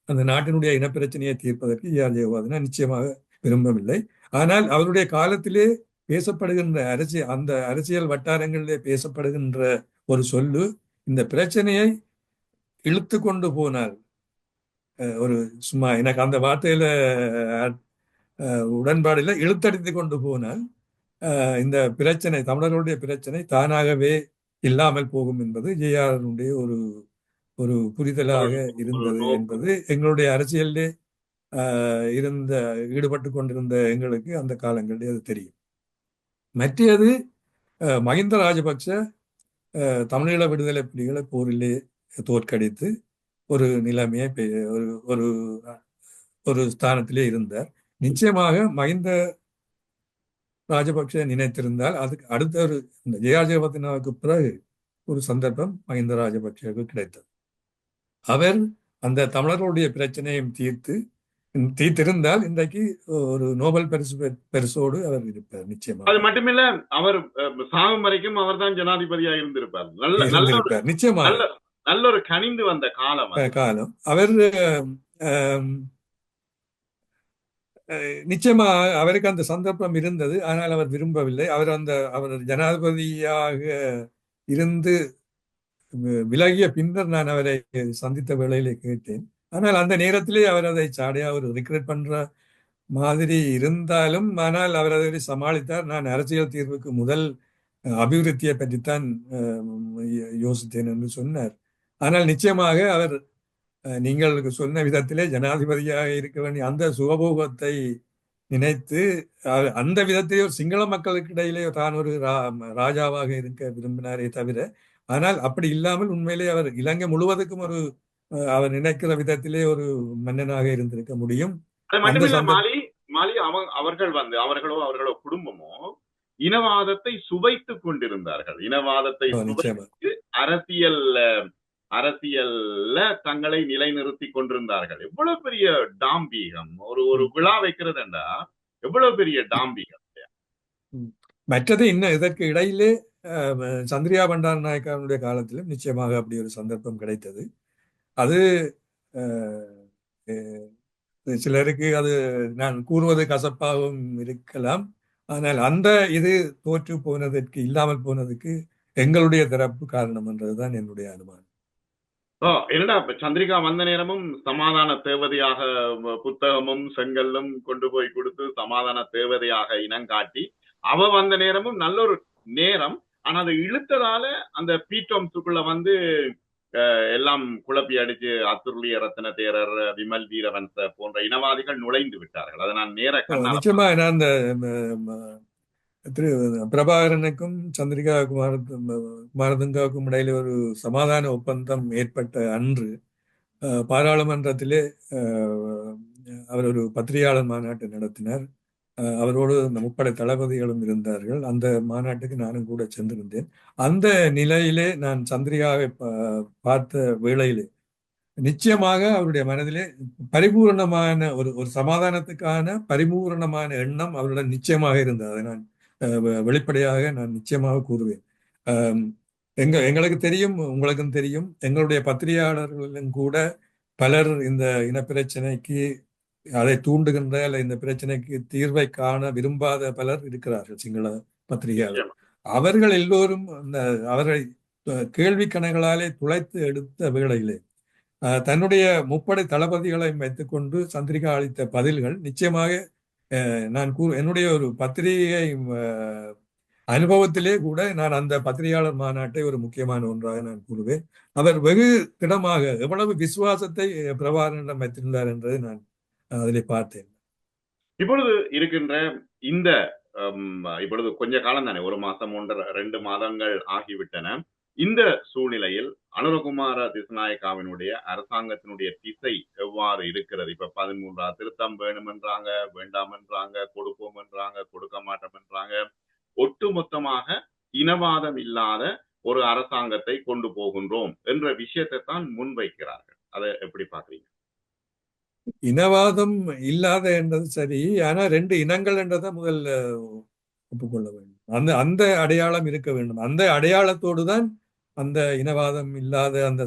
அந்த நாட்டினுடைய இனப்பிரச்சனையை தீர்ப்பதற்கு ஜே.ஆர். ஜெயவர்தனா நிச்சயமாக விரும்பவில்லை. ஆனால் அவருடைய காலத்திலே பேசப்படுகின்ற அந்த அரசியல் வட்டாரங்களிலே பேசப்படுகின்ற ஒரு சொல்லு, இந்த பிரச்சனையை இழுத்து கொண்டு போனால் ஒரு சும்மா எனக்கு அந்த வார்த்தையில உடன்பாடு இல்லை, இழுத்தடித்து கொண்டு போனால் இந்த பிரச்சனை தமிழர்களுடைய பிரச்சனை தானாகவே இல்லாமல் போகும் என்பது ஜே.ஆர்.னுடைய ஒரு ஒரு புரிதலாக இருந்தது என்பது எங்களுடைய அரசியலிலே ஈடுபட்டு கொண்டிருந்த எங்களுக்கு அந்த காலங்களிலே அது தெரியும். மற்றது மஹிந்த ராஜபக்ச தமிழீழ விடுதலை புலிகளை போரிலே தோற்கடித்து ஒரு நிலைமையை ஒரு ஒரு ஸ்தானத்திலே இருந்தார். நிச்சயமாக மஹிந்த ராஜபக்ச நினைத்திருந்தால் அதுக்கு அடுத்த ஒரு ஜே.ஆர். ஜெயவர்தனாவுக்கு பிறகு ஒரு சந்தர்ப்பம் மஹிந்த ராஜபக்சவுக்கு கிடைத்தது. அவர் அந்த தமிழர்களுடைய பிரச்சனையும் தீர்த்திருந்தால் இன்றைக்கு ஒரு நோபல் பரிசோடு அவர் இருப்பார் நிச்சயமாக. அது மட்டுமில்ல, அவர் சாகும் வரைக்கும் அவர் தான் ஜனாதிபதியாக இருந்திருப்பார். நிச்சயமாக நல்ல ஒரு கனிந்து வந்த காலம். அவர் நிச்சயமா அவருக்கு அந்த சந்தர்ப்பம் இருந்தது. ஆனால் அவர் விரும்பவில்லை. அவர் ஜனாதிபதியாக இருந்து விலகிய பின்னர் நான் அவரை சந்தித்த வேளையிலே கேட்டேன். ஆனால் அந்த நேரத்திலே அவர் அதை சாடையா ஒரு ரிக்ரெட் பண்ற மாதிரி இருந்தாலும், ஆனால் அவர் அதை சமாளித்தார். நான் அரசியல் தீர்வுக்கு முதல் அபிவிருத்தியை பற்றித்தான் யோசித்தேன் என்று சொன்னார். ஆனால் நிச்சயமாக அவர் நீங்கள் சொன்ன விதத்திலே ஜனாதிபதியாக இருக்க வேண்டிய அந்த சுகபோகத்தை நினைத்து அந்த விதத்திலே ஒரு சிங்கள மக்களுக்கு இடையிலே தான் ஒரு ராஜாவாக இருக்க விரும்பினாரே தவிர, ஆனால் அப்படி இல்லாமல் உண்மையிலே அவர் இலங்கை முழுவதுக்கும் அவர் நினைக்கிற விதத்திலே ஒரு மன்னனாக இருந்திருக்க முடியும். அவர்களோ குடும்பமோ இனவாதத்தை சுவைத்துக் கொண்டிருந்தார்கள். இனவாதத்தை அரசியல்ல தங்களை நிலைநிறுத்தி கொண்டிருந்தார்கள். எவ்வளவு பெரிய டாம்பீகம்! ஒரு விழா வைக்கிறதுண்டா எவ்வளவு பெரிய டாம்பீகம்! மற்றது இன்னும் இதற்கு இடையிலே சந்திரியா பண்டாரநாயக்கனுடைய காலத்திலும் நிச்சயமாக அப்படி ஒரு சந்தர்ப்பம் கிடைத்தது. அது சிலருக்கு அது நான் கூறுவது கசப்பாகவும் இருக்கலாம். ஆனால் அந்த இது தோற்று போனதற்கு இல்லாமல் போனதுக்கு எங்களுடைய தரப்பு காரணம் என்றதுதான் என்னுடைய அனுமானம். என்னடா இப்ப சந்திரிகா வந்த நேரமும் சமாதான தேவதையாக புத்தகமும் செங்கல்லும் கொண்டு போய் கொடுத்து சமாதான தேவதையாக இனங்காட்டி அவ வந்த நேரமும் நல்ல ஒரு நேரம். ஆனா அதை இழுத்ததால அந்த பீட்டோம்ஸுக்குள்ள வந்து எல்லாம் குழப்பி அடிச்சு அத்துர்லிய ரத்ன தேரர், விமல் வீரவன்ச போன்ற இனவாதிகள் நுழைந்து விட்டார்கள். அதை நான் நேர கண்ணால நிச்சயமா நான் அந்த திரு பிரபாகரனுக்கும் சந்திரிகா குமாரதுங்காவுக்கும் இடையில ஒரு சமாதான ஒப்பந்தம் ஏற்பட்ட அன்று பாராளுமன்றத்திலே அவர் ஒரு பத்திரிகையாளர் மாநாட்டை நடத்தினார். அவரோடு அந்த முப்படை தளபதிகளும் இருந்தார்கள். அந்த மாநாட்டுக்கு நானும் கூட சென்றிருந்தேன். அந்த நிலையிலே நான் சந்திரிகாவை பார்த்த வேளையிலே நிச்சயமாக அவருடைய மனதிலே பரிபூர்ணமான ஒரு சமாதானத்துக்கான பரிபூர்ணமான எண்ணம் அவருடன் நிச்சயமாக இருந்தது. அதை நான் வெளிப்படையாக நான் நிச்சயமாக கூறுவேன். எங்களுக்கு தெரியும், உங்களுக்கும் தெரியும், எங்களுடைய பத்திரிகையாளர்களும் கூட பலர் இந்த இனப்பிரச்சனைக்கு அதை தூண்டுகின்ற அல்ல இந்த பிரச்சனைக்கு தீர்வை காண விரும்பாத பலர் இருக்கிறார்கள் சிங்கள பத்திரிகையாளர். அவர்கள் எல்லோரும் அந்த அவரை கேள்வி கணைகளாலே துளைத்து எடுத்த வேளையிலே தன்னுடைய முப்படை தளபதிகளை வைத்துக்கொண்டு சந்திரிகா அளித்த பதில்கள் நிச்சயமாக நான் என்னுடைய ஒரு பத்திரிகை அனுபவத்திலே கூட நான் அந்த பத்திரிகையாளர் மாநாட்டை ஒரு முக்கியமான ஒன்றாக நான் கூறுவேன். அவர் வெகு திடமாக எவ்வளவு விசுவாசத்தை பிரபாகரனிடம் வைத்திருந்தார் என்பதை நான் அதிலே பார்த்தேன். இப்பொழுது இருக்கின்ற இந்த இப்பொழுது கொஞ்ச காலம் தானே, 1 மாசம் 2 மாதங்கள் ஆகிவிட்டன. இந்த சூழ்நிலையில் அனுரகுமார திசுநாயக்காவினுடைய அரசாங்கத்தினுடைய திசை எவ்வாறு இருக்கிறது? இப்ப 13ஆம் திருத்தம் வேணுமென்றாங்க, வேண்டாம் என்றாங்க, கொடுப்போம் என்றாங்க, கொடுக்க மாட்டோம் என்றாங்க. ஒட்டுமொத்தமாக இனவாதம் இல்லாத ஒரு அரசாங்கத்தை கொண்டு போகின்றோம் என்ற விஷயத்தை தான் முன்வைக்கிறார்கள். அதை எப்படி பாக்குறீங்க? இனவாதம் இல்லாத என்றது சரி, ஆனா 2 இனங்கள் என்றதை முதல்ல ஒப்புக்கொள்ள வேண்டும். அந்த அடையாளம் இருக்க வேண்டும். அந்த அடையாளத்தோடு தான் அந்த இனவாதம் இல்லாத அந்த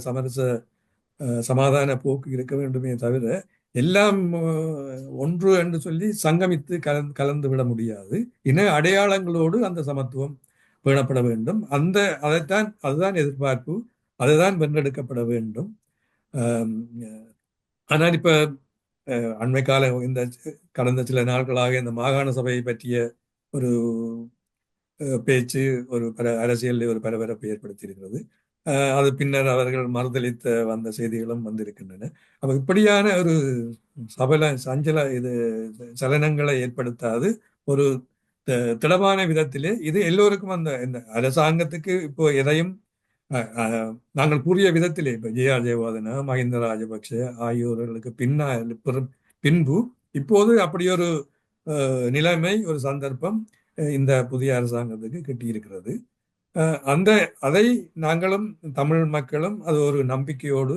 சமாதான போக்கு இருக்க வேண்டுமே தவிர எல்லாம் ஒன்று என்று சொல்லி சங்கமித்து கலந்து விட முடியாது. இன அடையாளங்களோடு அந்த சமத்துவம் பேணப்பட வேண்டும். அதுதான் எதிர்பார்ப்பு, அதுதான் வென்றெடுக்கப்பட வேண்டும். ஆனால் இப்ப அண்மை கால இந்த கடந்த சில நாட்களாக இந்த மாகாண சபையை பற்றிய ஒரு பேச்சு ஒரு அரசியலில் ஒரு பரபரப்பை ஏற்படுத்தி இருக்கிறது. அது பின்னர் அவர்கள் மறுதளித்த வந்த செய்திகளும் வந்திருக்கின்றன. அப்ப இப்படியான ஒரு சலனங்களை ஏற்படுத்தாது ஒரு திடமான விதத்திலே இது எல்லோருக்கும் இந்த அரசாங்கத்துக்கு இப்போ எதையும் நாங்கள் கூறிய விதத்திலே இப்ப ஜே.ஆர். ஜெயவர்தன, மஹிந்த ராஜபக்ஷ ஆகியோர்களுக்கு பின்பு இப்போது அப்படி ஒரு நிலைமை, ஒரு சந்தர்ப்பம் இந்த புதிய அரசாங்கத்துக்கு கிட்டியிருக்கிறது. அதை நாங்களும் தமிழ் மக்களும் அது ஒரு நம்பிக்கையோடு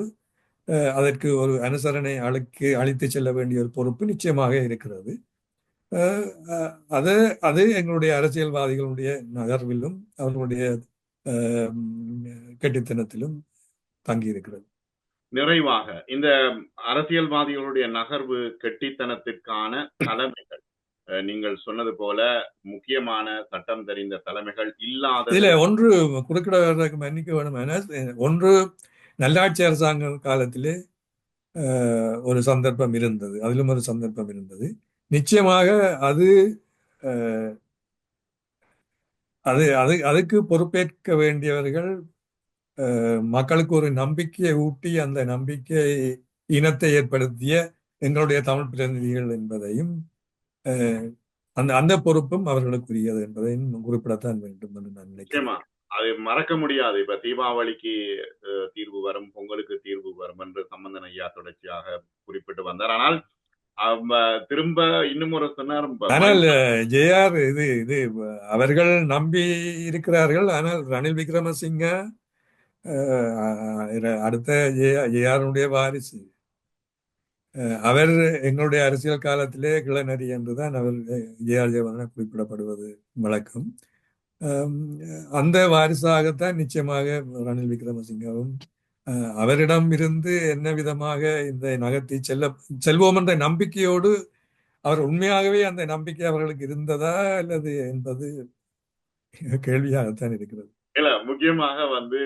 அதற்கு ஒரு அனுசரணை அளித்து செல்ல வேண்டிய ஒரு பொறுப்பு நிச்சயமாக இருக்கிறது. அது எங்களுடைய அரசியல்வாதிகளுடைய நகர்விலும் அவர்களுடைய கெட்டித்தனத்திலும் தங்கி இருக்கிறது. நிறைவாக இந்த அரசியல்வாதிகளுடைய நகர்வு கெட்டித்தனத்திற்கான தலைமைகள், நீங்கள் சொன்னது போல முக்கியமான சட்டம் தெரிந்த தலைமைகள் இல்லாத இதுல ஒன்று குறுக்கிட மன்னிக்க வேண்டும். ஒன்று நல்லாட்சி அரசாங்க காலத்திலே ஒரு சந்தர்ப்பம் இருந்தது, அதிலும் ஒரு சந்தர்ப்பம் இருந்தது. நிச்சயமாக அதுக்கு பொறுப்பேற்க வேண்டியவர்கள் மக்களுக்கு ஒரு நம்பிக்கையை ஊட்டி அந்த நம்பிக்கை இனத்தை ஏற்படுத்திய எங்களுடைய தமிழ் பிரதிநிதிகள் என்பதையும் அந்த பொறுப்பும் அவர்களுக்குரியது என்பதையும் குறிப்பிடத்தான் வேண்டும் என்று நான் நினைக்கிறேன். அது மறக்க முடியாது. இப்ப தீபாவளிக்கு தீர்வு வரும், பொங்கலுக்கு தீர்வு வரும் என்று சம்பந்தன் ஐயா தொடர்ச்சியாக குறிப்பிட்டு வந்தார். ஆனால் திரும்ப இன்னும் ஒரு சொன்னார். ஆனால் ஜே.ஆர். இது அவர்கள் நம்பி இருக்கிறார்கள். ஆனால் ரணில் விக்ரமசிங்க அடுத்த ஜே.ஆர்.உடைய வாரிசு. அவர் எங்களுடைய அரசியல் காலத்திலே கிளநரி என்றுதான் அவர் ஜே.ஆர். ஜெயவர்தன குறிப்பிடப்படுவது வழக்கம். அந்த வாரிசாகத்தான் நிச்சயமாக ரணில் விக்ரமசிங்கவும் அவரிடம் இருந்து என்ன விதமாக இந்த நகர்த்தி செல்வோம் என்ற நம்பிக்கையோடு அவர் உண்மையாகவே அந்த நம்பிக்கை அவர்களுக்கு இருந்ததா அல்லது என்பது கேள்வியாகத்தான் இருக்கிறது. இல்ல, முக்கியமாக வந்து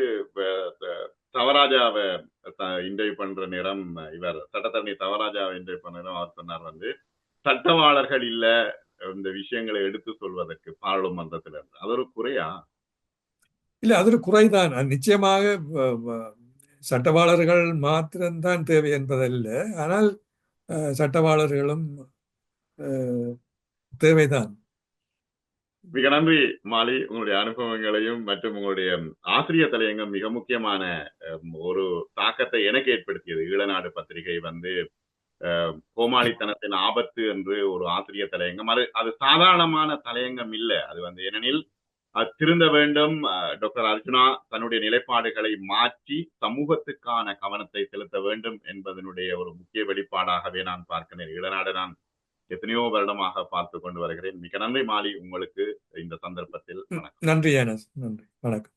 தவராஜாவை இன்டர்வியூ பண்ற நேரம், இவர் சட்டத்தரணி தவராஜாவை இன்டர்வியூ பண்ண நேரம் அவர் சொன்னார் வந்து, சட்டவாளர்கள் இல்ல இந்த விஷயங்களை எடுத்து சொல்வதற்கு பாராளுமன்றத்தில் இருந்து. அது ஒரு குறையா? இல்ல, அது ஒரு குறைதான். நிச்சயமாக சட்டவாளர்கள் மாத்திரம்தான் தேவை என்பதல்ல. ஆனால் சட்டவாளர்களும் தேவைதான். மிக நன்றி மாலி. உங்களுடைய அனுபவங்களையும் மற்றும் உங்களுடைய ஆசிரியர் தலையங்கம் மிக முக்கியமான ஒரு தாக்கத்தை எனக்கு ஏற்படுத்தியது. ஈழநாடு பத்திரிகை வந்து கோமாளித்தனத்தின் ஆபத்து என்று ஒரு ஆசிரியர் தலையங்கம். அது சாதாரணமான தலையங்கம் இல்லை. அது வந்து ஏனெனில் அது திருந்த வேண்டும். டாக்டர் அர்ஜுனா தன்னுடைய நிலைப்பாடுகளை மாற்றி சமூகத்துக்கான கவனத்தை செலுத்த வேண்டும் என்பதனுடைய ஒரு முக்கிய வெளிப்பாடாகவே நான் பார்க்கிறேன். ஈழநாடு நான் எத்தனையோ வருடமாக பார்த்து கொண்டு வருகிறேன். மிக நன்றி மாலி உங்களுக்கு இந்த சந்தர்ப்பத்தில். நன்றி. நன்றி, வணக்கம்.